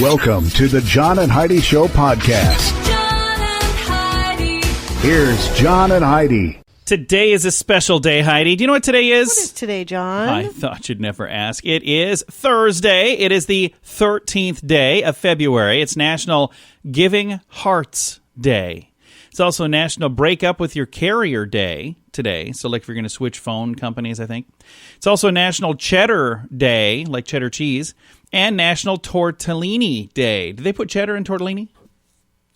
Welcome to the John and Heidi Show podcast. John and Heidi. Here's John and Heidi. Today is a special day, Heidi. Do you know what today is? What is today, John? I thought you'd never ask. It is Thursday. It is the 13th day of February. It's National Giving Hearts Day. It's also National Break Up with Your Carrier Day today. So like if you're going to switch phone companies, I think. It's also National Cheddar Day, like cheddar cheese, and National Tortellini Day. Do they put cheddar in tortellini?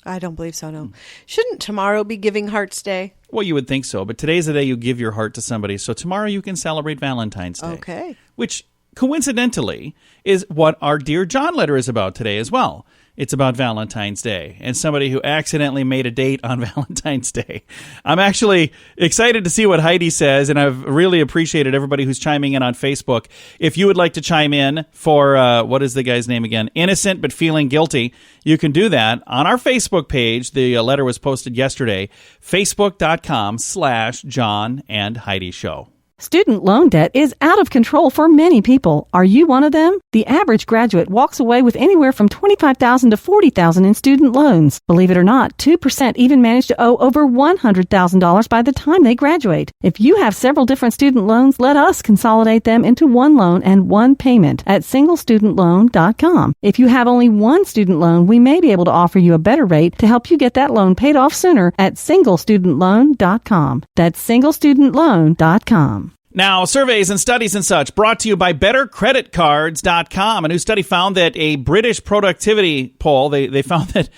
I don't believe so, no. Shouldn't tomorrow be Giving Hearts Day? Well, you would think so, but today's the day you give your heart to somebody. So tomorrow you can celebrate Valentine's Day. Okay. Which, coincidentally, is what our Dear John letter is about today as well. It's about Valentine's Day and somebody who accidentally made a date on Valentine's Day. I'm actually excited to see what Heidi says, and I've really appreciated everybody who's chiming in on Facebook. If you would like to chime in for, what is the guy's name again? Innocent but feeling guilty, you can do that on our Facebook page. The letter was posted yesterday, facebook.com/John and Heidi Show. Student loan debt is out of control for many people. Are you one of them? The average graduate walks away with anywhere from $25,000 to $40,000 in student loans. Believe it or not, 2% even manage to owe over $100,000 by the time they graduate. If you have several different student loans, let us consolidate them into one loan and one payment at singlestudentloan.com. If you have only one student loan, we may be able to offer you a better rate to help you get that loan paid off sooner at singlestudentloan.com. That's singlestudentloan.com. Now, surveys and studies and such brought to you by BetterCreditCards.com. A new study found that a British productivity poll, they found that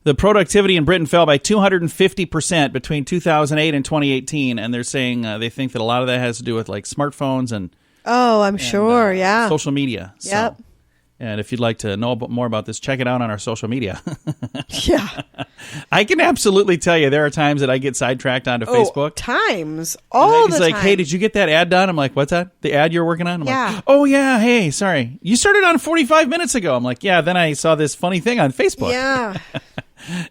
the productivity in Britain fell by 250% between 2008 and 2018. And they're saying they think that a lot of that has to do with like smartphones and sure, yeah. social media. Yep. So, and if you'd like to know more about this, check it out on our social media. Yeah. I can absolutely tell you there are times that I get sidetracked onto Facebook. Times. All the time. He's like, hey, did you get that ad done? I'm like, what's that? The ad you're working on? I'm Yeah. like, oh, yeah, hey, sorry. You started on 45 minutes ago. I'm like, yeah, then I saw this funny thing on Facebook. Yeah.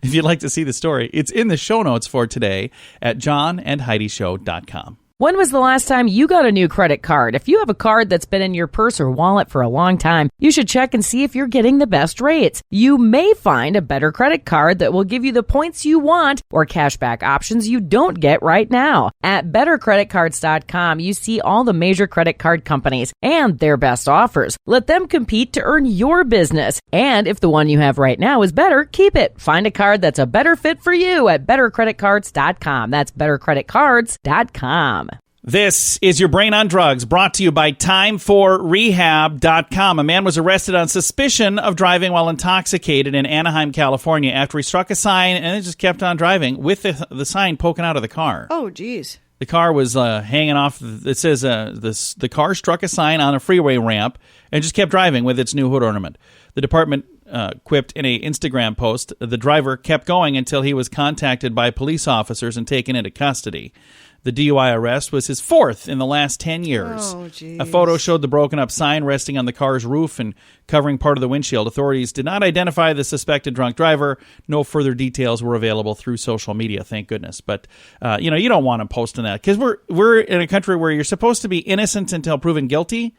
If you'd like to see the story, it's in the show notes for today at johnandheidishow.com. When was the last time you got a new credit card? If you have a card that's been in your purse or wallet for a long time, you should check and see if you're getting the best rates. You may find a better credit card that will give you the points you want or cashback options you don't get right now. At BetterCreditCards.com, you see all the major credit card companies and their best offers. Let them compete to earn your business. And if the one you have right now is better, keep it. Find a card that's a better fit for you at BetterCreditCards.com. That's BetterCreditCards.com. This is Your Brain on Drugs, brought to you by TimeForRehab.com. A man was arrested on suspicion of driving while intoxicated in Anaheim, California, after he struck a sign and then just kept on driving with the sign poking out of the car. Oh, geez. The car was hanging off. It says the car struck a sign on a freeway ramp and just kept driving with its new hood ornament. The department quipped in an Instagram post, the driver kept going until he was contacted by police officers and taken into custody. The DUI arrest was his fourth in the last 10 years. Oh, geez. A photo showed the broken up sign resting on the car's roof and covering part of the windshield. Authorities did not identify the suspected drunk driver. No further details were available through social media, thank goodness. But, you don't want to post on that because we're in a country where you're supposed to be innocent until proven guilty.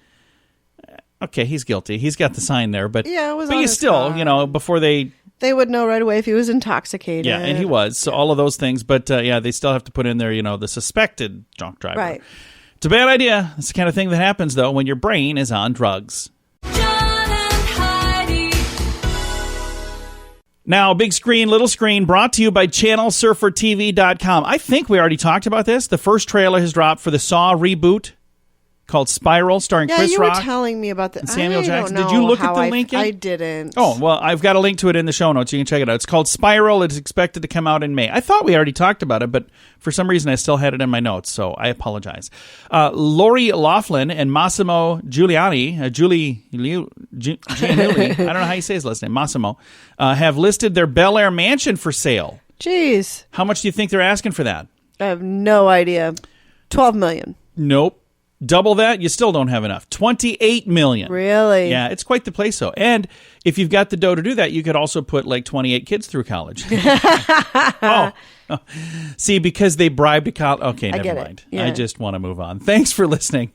Okay, he's guilty. He's got the sign there, but yeah, it was but on you his still, car. Before they would know right away if he was intoxicated. Yeah, and he was. So all of those things. But, they still have to put in there, the suspected drunk driver. Right. It's a bad idea. It's the kind of thing that happens, though, when your brain is on drugs. John and Heidi. Now, big screen, little screen, brought to you by ChannelSurferTV.com. I think we already talked about this. The first trailer has dropped for the Saw reboot called Spiral, starring Chris Rock. Yeah, you were telling me about that. And Samuel Jackson. Did Did you look at the link yet? I didn't. Oh, well, I've got a link to it in the show notes. You can check it out. It's called Spiral. It's expected to come out in May. I thought we already talked about it, but for some reason I still had it in my notes, so I apologize. Lori Loughlin and Massimo Giuliani, Giannulli, I don't know how you say his last name, Massimo, have listed their Bel Air mansion for sale. Jeez. How much do you think they're asking for that? I have no idea. $12 million. Nope. Double that, you still don't have enough. $28 million. Really? Yeah, it's quite the place, though. And if you've got the dough to do that, you could also put like 28 kids through college. Oh. See, because they bribed a college. Okay, never mind. Yeah. I just want to move on. Thanks for listening.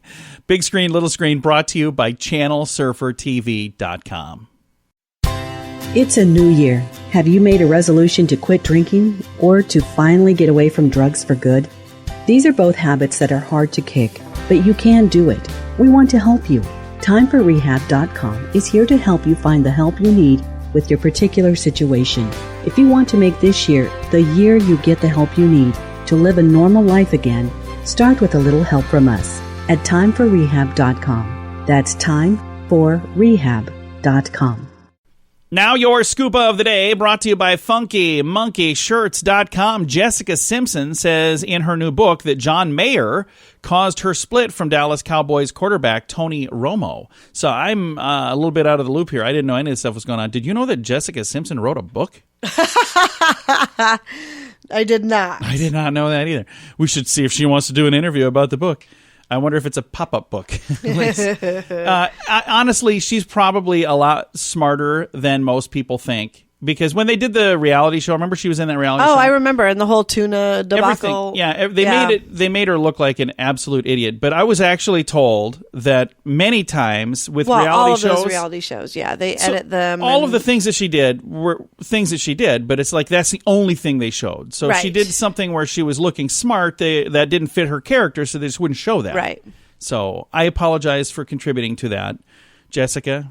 Big Screen, Little Screen, brought to you by ChannelSurferTV.com. It's a new year. Have you made a resolution to quit drinking or to finally get away from drugs for good? These are both habits that are hard to kick, but you can do it. We want to help you. TimeForRehab.com is here to help you find the help you need with your particular situation. If you want to make this year the year you get the help you need to live a normal life again, start with a little help from us at TimeForRehab.com. That's TimeForRehab.com. Now your scupa of the day, brought to you by FunkyMonkeyShirts.com. Jessica Simpson says in her new book that John Mayer caused her split from Dallas Cowboys quarterback Tony Romo. So I'm a little bit out of the loop here. I didn't know any of this stuff was going on. Did you know that Jessica Simpson wrote a book? I did not. I did not know that either. We should see if she wants to do an interview about the book. I wonder if it's a pop-up book. Honestly, she's probably a lot smarter than most people think. Because when they did the reality show, remember she was in that reality show? Oh, I remember. And the whole tuna debacle. Everything. Yeah, they made her look like an absolute idiot. But I was actually told that many times with reality all of shows, those reality shows, yeah, they edit them. All of the things that she did were things that she did, but it's like that's the only thing they showed. So she did something where she was looking smart that didn't fit her character, so they just wouldn't show that. Right. So I apologize for contributing to that. Jessica,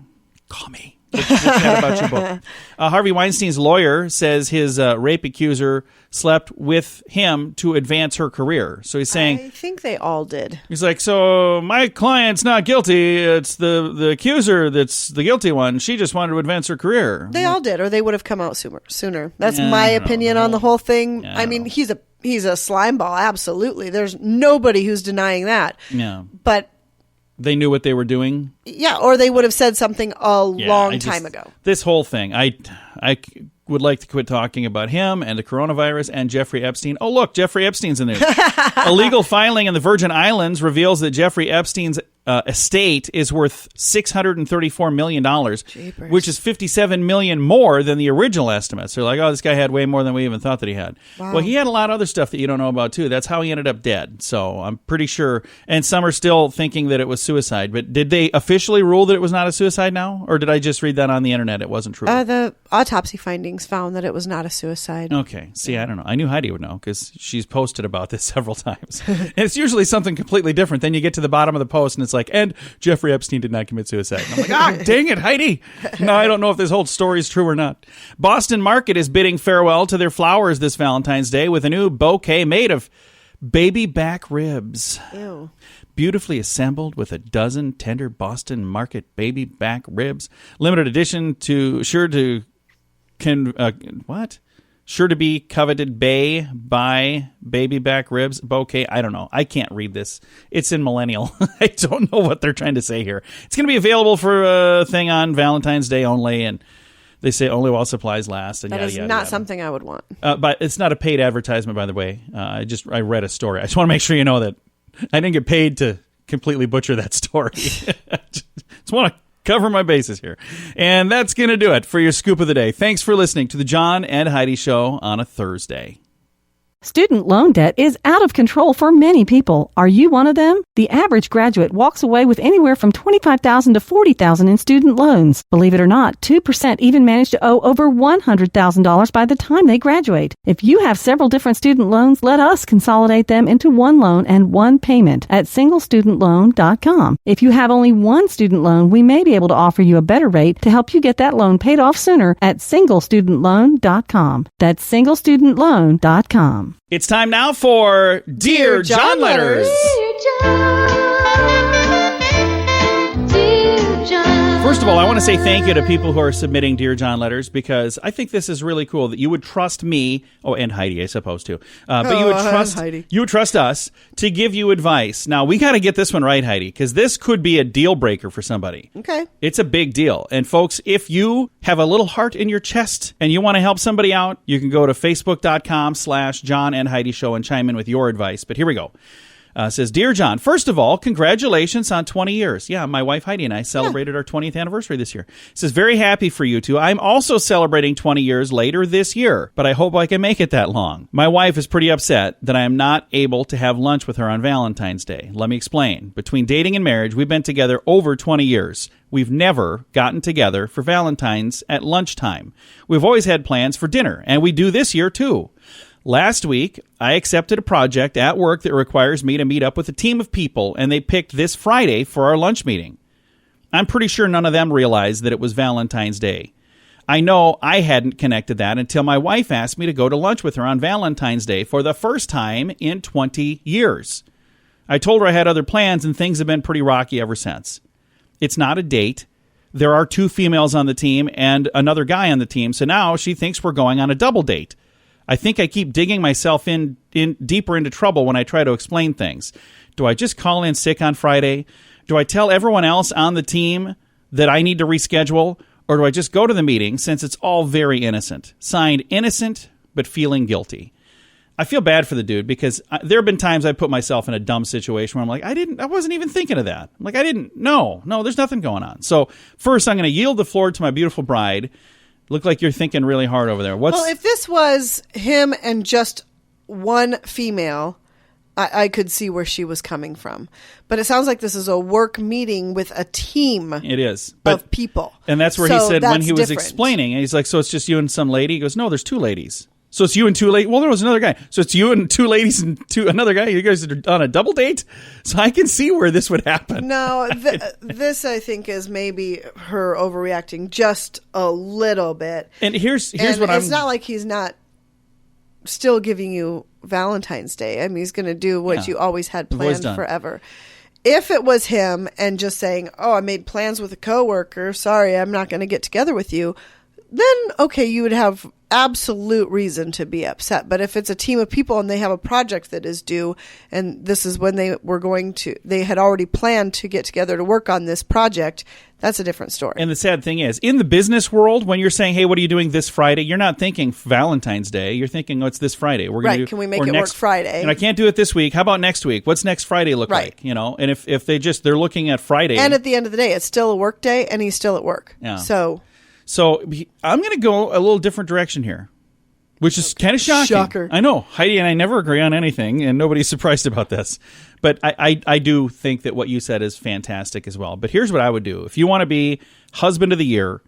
call me. We'll chat about your book. Harvey Weinstein's lawyer says his rape accuser slept with him to advance her career. So he's saying... I think they all did. He's like, so my client's not guilty. It's the accuser that's the guilty one. She just wanted to advance her career. They all did, or they would have come out sooner. That's my opinion on the whole thing. Yeah, I mean, he's a slime ball, absolutely. There's nobody who's denying that. Yeah. But... they knew what they were doing? Yeah, or they would have said something a long time ago. This whole thing, I would like to quit talking about him and the coronavirus and Jeffrey Epstein. Oh, look, Jeffrey Epstein's in there. Illegal filing in the Virgin Islands reveals that Jeffrey Epstein's estate is worth $634 million, Jeepers. which is $57 million more than the original estimates. They're like, oh, this guy had way more than we even thought that he had. Wow. Well, he had a lot of other stuff that you don't know about, too. That's how he ended up dead. So I'm pretty sure. And some are still thinking that it was suicide. But did they officially rule that it was not a suicide now? Or did I just read that on the internet? It wasn't true. The autopsy findings found that it was not a suicide. Okay. See, I don't know. I knew Heidi would know because she's posted about this several times. And it's usually something completely different. Then you get to the bottom of the post and it's like, and Jeffrey Epstein did not commit suicide. And I'm like, dang it, Heidi. No, I don't know if this whole story is true or not. Boston Market is bidding farewell to their flowers this Valentine's Day with a new bouquet made of baby back ribs. Ew. Beautifully assembled with a dozen tender Boston Market baby back ribs. Limited edition sure to be coveted by baby back ribs bouquet. I don't know. I can't read this. It's in millennial. I don't know what they're trying to say here. It's going to be available for a thing on Valentine's Day only, and they say only while supplies last. And That is not something I would want. But it's not a paid advertisement, by the way. I read a story. I just want to make sure you know that I didn't get paid to completely butcher that story. Just want to cover my bases here. And that's going to do it for your scoop of the day. Thanks for listening to the John and Heidi Show on a Thursday. Student loan debt is out of control for many people. Are you one of them? The average graduate walks away with anywhere from $25,000 to $40,000 in student loans. Believe it or not, 2% even manage to owe over $100,000 by the time they graduate. If you have several different student loans, let us consolidate them into one loan and one payment at singlestudentloan.com. If you have only one student loan, we may be able to offer you a better rate to help you get that loan paid off sooner at singlestudentloan.com. That's singlestudentloan.com. It's time now for Dear John Letters. First of all, I want to say thank you to people who are submitting Dear John Letters because I think this is really cool that you would trust me, and Heidi, I suppose, too. But you would trust us to give you advice. Now, we got to get this one right, Heidi, because this could be a deal breaker for somebody. Okay. It's a big deal. And folks, if you have a little heart in your chest and you want to help somebody out, you can go to facebook.com/John and Heidi Show and chime in with your advice. But here we go. Says, Dear John, first of all, congratulations on 20 years. Yeah, my wife Heidi and I celebrated our 20th anniversary this year. Says, very happy for you two. I'm also celebrating 20 years later this year, but I hope I can make it that long. My wife is pretty upset that I am not able to have lunch with her on Valentine's Day. Let me explain. Between dating and marriage, we've been together over 20 years. We've never gotten together for Valentine's at lunchtime. We've always had plans for dinner, and we do this year too. Last week, I accepted a project at work that requires me to meet up with a team of people, and they picked this Friday for our lunch meeting. I'm pretty sure none of them realized that it was Valentine's Day. I know I hadn't connected that until my wife asked me to go to lunch with her on Valentine's Day for the first time in 20 years. I told her I had other plans, and things have been pretty rocky ever since. It's not a date. There are 2 females on the team and another guy on the team, so now she thinks we're going on a double date. I think I keep digging myself in deeper into trouble when I try to explain things. Do I just call in sick on Friday? Do I tell everyone else on the team that I need to reschedule? Or do I just go to the meeting since it's all very innocent? Signed, innocent, but feeling guilty. I feel bad for the dude because there have been times I put myself in a dumb situation where I'm like, I wasn't even thinking of that. I'm like, no, there's nothing going on. So first I'm going to yield the floor to my beautiful bride. Look like you're thinking really hard over there. Well, if this was him and just one female, I could see where she was coming from. But it sounds like this is a work meeting with a team. It is. Of people. And that's where So he said when that's he was different. explaining, and he's like, so it's just you and some lady? He goes, no, there's 2 ladies. So it's you and 2 ladies. Well, there was another guy. So it's you and 2 ladies and another guy. You guys are on a double date? So I can see where this would happen. No, this I think is maybe her overreacting just a little bit. And here's And what it's not like he's not still giving you Valentine's Day. I mean, he's going to do what you always had We've always planned done. forever. If it was him and just saying, oh, I made plans with a coworker, sorry, I'm not going to get together with you, then, okay, you would have absolute reason to be upset. But if it's a team of people and they have a project that is due, and this is when they had already planned to get together to work on this project, that's a different story. And the sad thing is, in the business world, when you're saying, hey, what are you doing this Friday? You're not thinking Valentine's Day. You're thinking, oh, it's this Friday. We're gonna Right, can we make it work Friday? I can't do it this week. How about next week? What's next Friday look Right. like? And if they're looking at Friday. And at the end of the day, it's still a work day, and he's still at work. Yeah. So I'm going to go a little different direction here, which is kind of shocking. Shocker. I know. Heidi and I never agree on anything, and nobody's surprised about this. But I do think that what you said is fantastic as well. But here's what I would do. If you want to be husband of the year,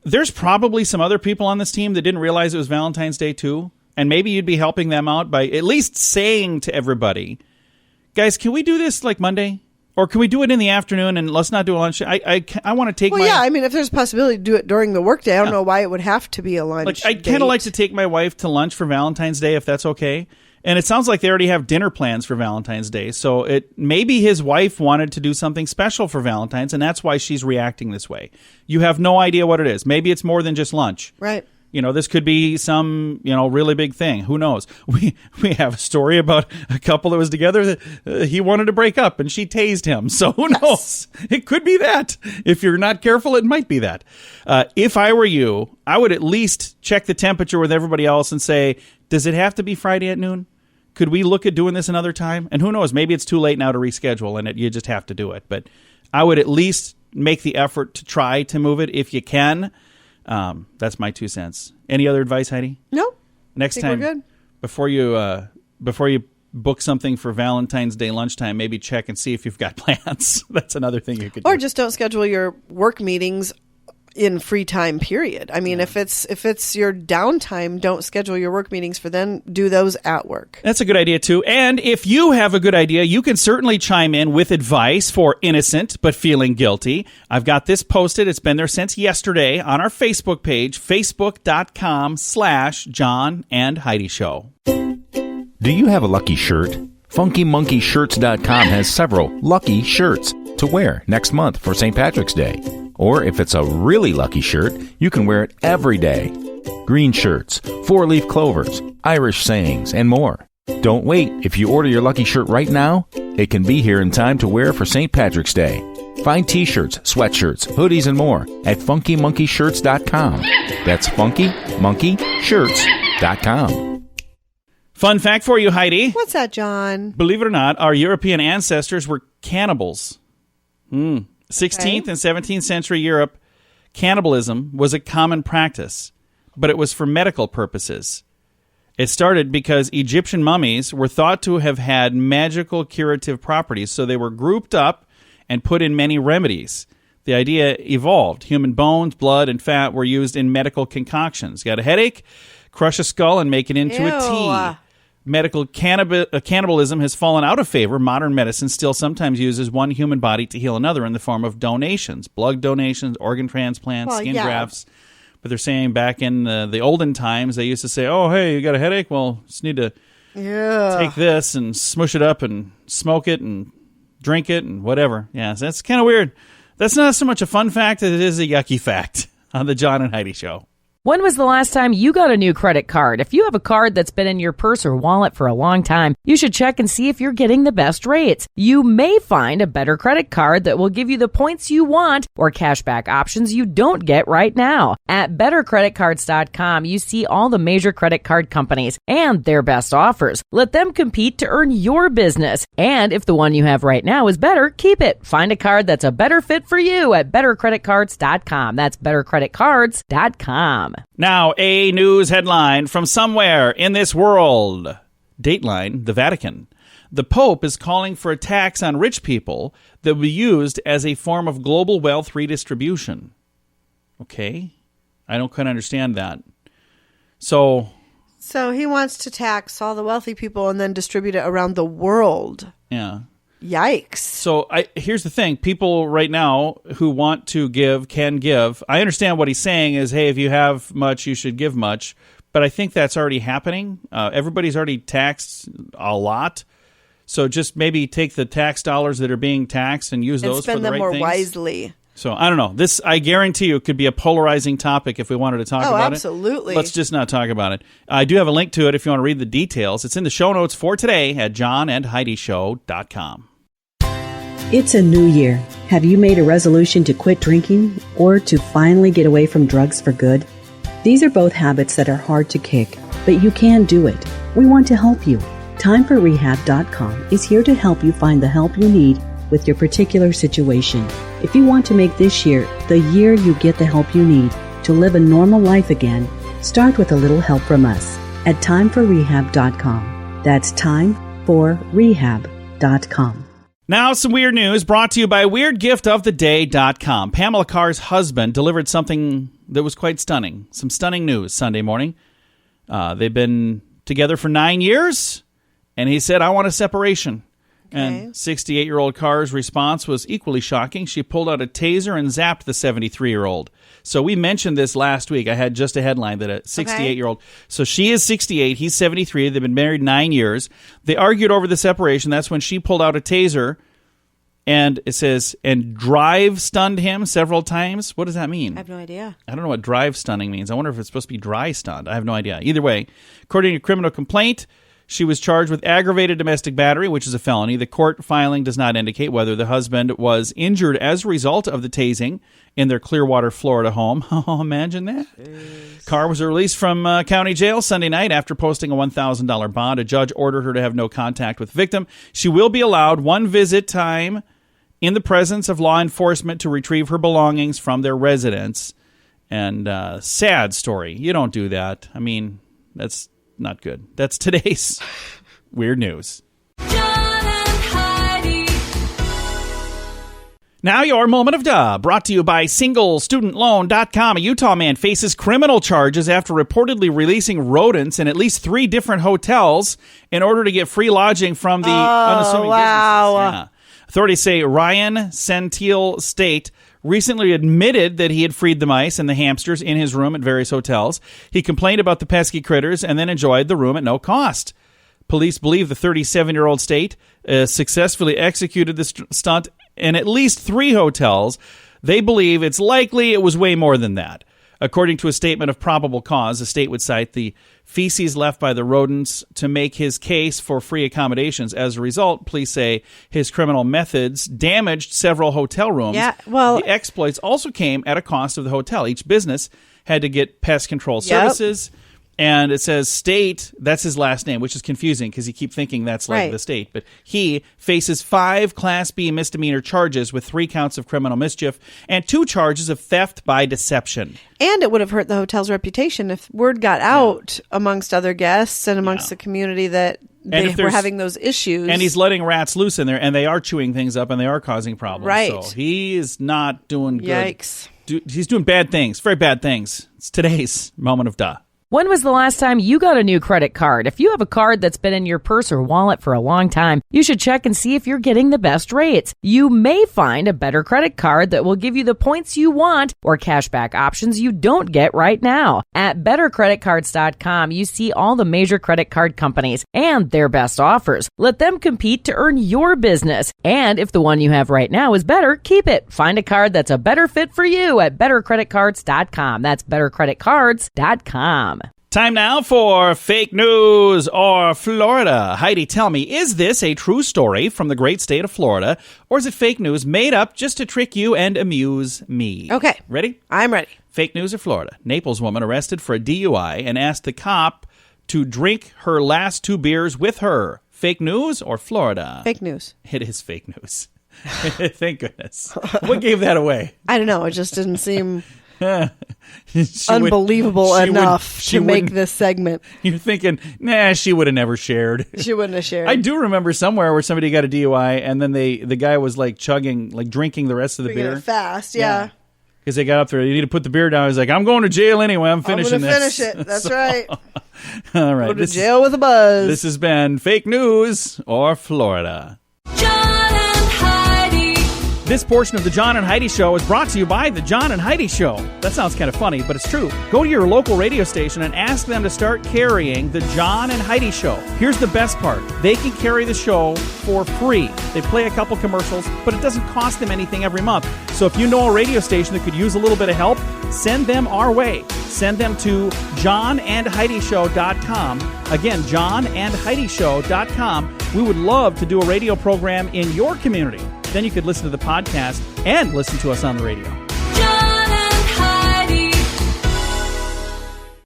there's probably some other people on this team that didn't realize it was Valentine's Day too. And maybe you'd be helping them out by at least saying to everybody, guys, can we do this like Monday? Or can we do it in the afternoon and let's not do a lunch? I want to take well, yeah, I mean, if there's a possibility to do it during the workday, I don't know why it would have to be a lunch. Like, I'd kind of like to take my wife to lunch for Valentine's Day if that's okay. And it sounds like they already have dinner plans for Valentine's Day. So maybe his wife wanted to do something special for Valentine's, and that's why she's reacting this way. You have no idea what it is. Maybe it's more than just lunch. Right. This could be some, really big thing. Who knows? We have a story about a couple that was together that he wanted to break up and she tased him. So who knows? It could be that. If you're not careful, it might be that. If I were you, I would at least check the temperature with everybody else and say, does it have to be Friday at noon? Could we look at doing this another time? And who knows? Maybe it's too late now to reschedule and you just have to do it. But I would at least make the effort to try to move it if you can. That's my 2 cents. Any other advice, Heidi? No. Next think time, we're good. before you book something for Valentine's Day lunchtime, maybe check and see if you've got plans. That's another thing you could do. Or just don't schedule your work meetings in free time period. I mean, if it's your downtime, don't schedule your work meetings for then. Do those at work. That's a good idea, too. And if you have a good idea, you can certainly chime in with advice for innocent but feeling guilty. I've got this posted. It's been there since yesterday on our Facebook page, facebook.com/John and Heidi Show. Do you have a lucky shirt? FunkyMonkeyShirts.com has several lucky shirts to wear next month for St. Patrick's Day. Or if it's a really lucky shirt, you can wear it every day. Green shirts, 4-leaf clovers, Irish sayings, and more. Don't wait. If you order your lucky shirt right now, it can be here in time to wear for St. Patrick's Day. Find t-shirts, sweatshirts, hoodies, and more at FunkyMonkeyShirts.com. That's FunkyMonkeyShirts.com. Fun fact for you, Heidi. What's that, John? Believe it or not, our European ancestors were cannibals. 16th and 17th century Europe, cannibalism was a common practice, but it was for medical purposes. It started because Egyptian mummies were thought to have had magical curative properties, so they were grouped up and put in many remedies. The idea evolved. Human bones, blood, and fat were used in medical concoctions. Got a headache? Crush a skull and make it into a tea. Medical cannibalism has fallen out of favor. Modern medicine still sometimes uses one human body to heal another in the form of donations, blood donations, organ transplants, skin grafts. But they're saying back in the olden times, they used to say, oh, hey, you got a headache? Well, just need to take this and smush it up and smoke it and drink it and whatever. Yeah, so that's kind of weird. That's not so much a fun fact as it is a yucky fact on the John and Heidi Show. When was the last time you got a new credit card? If you have a card that's been in your purse or wallet for a long time, you should check and see if you're getting the best rates. You may find a better credit card that will give you the points you want or cashback options you don't get right now. At bettercreditcards.com, you see all the major credit card companies and their best offers. Let them compete to earn your business. And if the one you have right now is better, keep it. Find a card that's a better fit for you at bettercreditcards.com. That's bettercreditcards.com. Now, a news headline from somewhere in this world. Dateline, the Vatican. The Pope is calling for a tax on rich people that will be used as a form of global wealth redistribution. Okay. I don't quite understand that. So he wants to tax all the wealthy people and then distribute it around the world. Yeah. Yikes. So here's the thing. People right now who want to give can give. I understand what he's saying is, hey, if you have much, you should give much. But I think that's already happening. Everybody's already taxed a lot. So just maybe take the tax dollars that are being taxed and use those for the right things. And spend them more wisely. So I don't know. This, I guarantee you, could be a polarizing topic if we wanted to talk about absolutely. it. Let's just not talk about it. I do have a link to it if you want to read the details. It's in the show notes for today at johnandheidishow.com. It's a new year. Have you made a resolution to quit drinking or to finally get away from drugs for good? These are both habits that are hard to kick, but you can do it. We want to help you. TimeForRehab.com is here to help you find the help you need with your particular situation. If you want to make this year the year you get the help you need to live a normal life again, start with a little help from us at TimeForRehab.com. That's TimeForRehab.com. Now, some weird news brought to you by WeirdGiftOfTheDay.com. Pamela Carr's husband delivered something that was quite stunning. Some stunning news Sunday morning. They've been together for 9 years, and he said, I want a separation. Okay. And 68-year-old Carr's response was equally shocking. She pulled out a taser and zapped the 73-year-old. So we mentioned this last week. I had just a headline that a 68-year-old. So she is 68. He's 73. They've been married 9 years. They argued over the separation. That's when she pulled out a taser, and it says, and drive stunned him several times. What does that mean? I have no idea. I don't know what drive stunning means. I wonder if it's supposed to be dry stunned. I have no idea. Either way, according to criminal complaint, she was charged with aggravated domestic battery, which is a felony. The court filing does not indicate whether the husband was injured as a result of the tasing in their Clearwater, Florida home. Oh, imagine that. Jeez. Carr was released from county jail Sunday night after posting a $1,000 bond. A judge ordered her to have no contact with the victim. She will be allowed one visit time in the presence of law enforcement to retrieve her belongings from their residence. And sad story. You don't do that. I mean, that's not good. That's today's weird news. John and Heidi. Now your moment of duh, brought to you by SingleStudentLoan.com. A Utah man faces criminal charges after reportedly releasing rodents in at least 3 different hotels in order to get free lodging from the unassuming businesses. Yeah. Authorities say Ryan Santil State recently admitted that he had freed the mice and the hamsters in his room at various hotels. He complained about the pesky critters and then enjoyed the room at no cost. Police believe the 37-year-old State successfully executed the stunt in at least 3 hotels. They believe it's likely it was way more than that. According to a statement of probable cause, the state would cite the feces left by the rodents to make his case for free accommodations. As a result, police say his criminal methods damaged several hotel rooms. Yeah, well, the exploits also came at a cost of the hotel. Each business had to get pest control services, And it says state, that's his last name, which is confusing because you keep thinking that's like Right. the state. But he faces 5 Class B misdemeanor charges with 3 counts of criminal mischief and 2 charges of theft by deception. And it would have hurt the hotel's reputation if word got out amongst other guests and amongst the community that they if were there's- having those issues. And he's letting rats loose in there, and they are chewing things up, and they are causing problems. Right. So he is not doing good. Yikes. He's doing bad things, very bad things. It's today's moment of duh. When was the last time you got a new credit card? If you have a card that's been in your purse or wallet for a long time, you should check and see if you're getting the best rates. You may find a better credit card that will give you the points you want or cashback options you don't get right now. At bettercreditcards.com, you see all the major credit card companies and their best offers. Let them compete to earn your business. And if the one you have right now is better, keep it. Find a card that's a better fit for you at bettercreditcards.com. That's bettercreditcards.com. Time now for fake news or Florida. Heidi, tell me, is this a true story from the great state of Florida, or is it fake news made up just to trick you and amuse me? Okay. Ready? I'm ready. Fake news of Florida. Naples woman arrested for a DUI and asked the cop to drink her last 2 beers with her. Fake news or Florida? Fake news. It is fake news. Thank goodness. What gave that away? I don't know. It just didn't seem She unbelievable would- she enough would- she to make wouldn't- this segment. You're thinking, nah, she would have never shared. She wouldn't have shared. I do remember somewhere where somebody got a DUI and then the guy was like chugging, like drinking the rest of the Drinking beer. it fast, yeah. Because they got up there, you need to put the beer down. He's like, I'm going to jail anyway. I'm finishing I'm gonna this. finish it. That's right. All right. Go to jail with a buzz. This has been Fake News or Florida. John and Heidi. This portion of the John and Heidi Show is brought to you by the John and Heidi Show. That sounds kind of funny, but it's true. Go to your local radio station and ask them to start carrying the John and Heidi Show. Here's the best part. They can carry the show for free. They play a couple commercials, but it doesn't cost them anything every month. So if you know a radio station that could use a little bit of help, send them our way. Send them to johnandheidishow.com. Again, johnandheidishow.com. We would love to do a radio program in your community. Then you could listen to the podcast and listen to us on the radio. John and Heidi.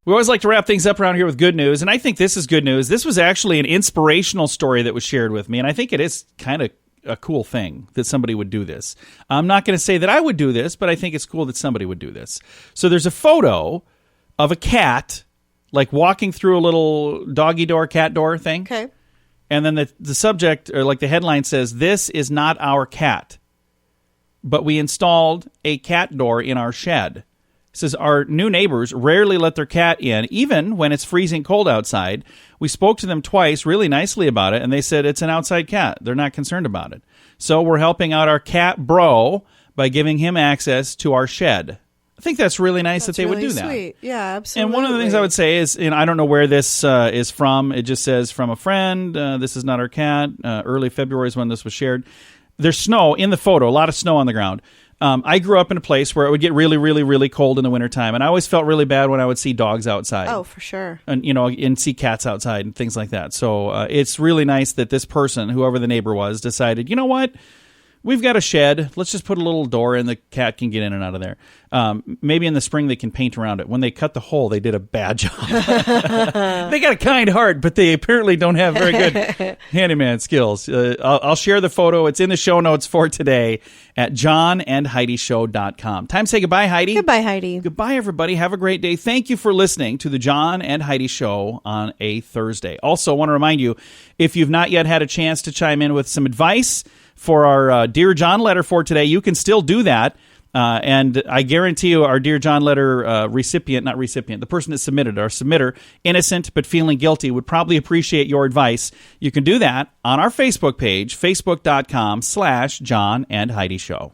We always like to wrap things up around here with good news, and I think this is good news. This was actually an inspirational story that was shared with me, and I think it is kind of a cool thing that somebody would do this. I'm not going to say that I would do this, but I think it's cool that somebody would do this. So there's a photo of a cat, like walking through a little doggy door, cat door thing. Okay. And then the subject, or like the headline says, "This is not our cat, but we installed a cat door in our shed." It says, "Our new neighbors rarely let their cat in, even when it's freezing cold outside. We spoke to them twice really nicely about it, and they said it's an outside cat. They're not concerned about it. So we're helping out our cat bro by giving him access to our shed." I think that's really nice that they would really do that. Sweet. Yeah, absolutely. And one of the things I would say is, I don't know where this is from. It just says from a friend. This is not our cat. Early February is when this was shared. There's snow in the photo, a lot of snow on the ground. I grew up in a place where it would get really, really, really cold in the wintertime, and I always felt really bad when I would see dogs outside. Oh, for sure. And, and see cats outside and things like that. So it's really nice that this person, whoever the neighbor was, decided, you know what? We've got a shed. Let's just put a little door in. The cat can get in and out of there. Maybe in the spring they can paint around it. When they cut the hole, they did a bad job. They got a kind heart, but they apparently don't have very good handyman skills. I'll share the photo. It's in the show notes for today at johnandheidishow.com. Time to say goodbye, Heidi. Goodbye, Heidi. Goodbye, everybody. Have a great day. Thank you for listening to the John and Heidi Show on a Thursday. Also, I want to remind you, if you've not yet had a chance to chime in with some advice for our Dear John letter for today, you can still do that. And I guarantee you our Dear John letter the person that submitted, our submitter, innocent but feeling guilty, would probably appreciate your advice. You can do that on our Facebook page, facebook.com/John and Heidi Show.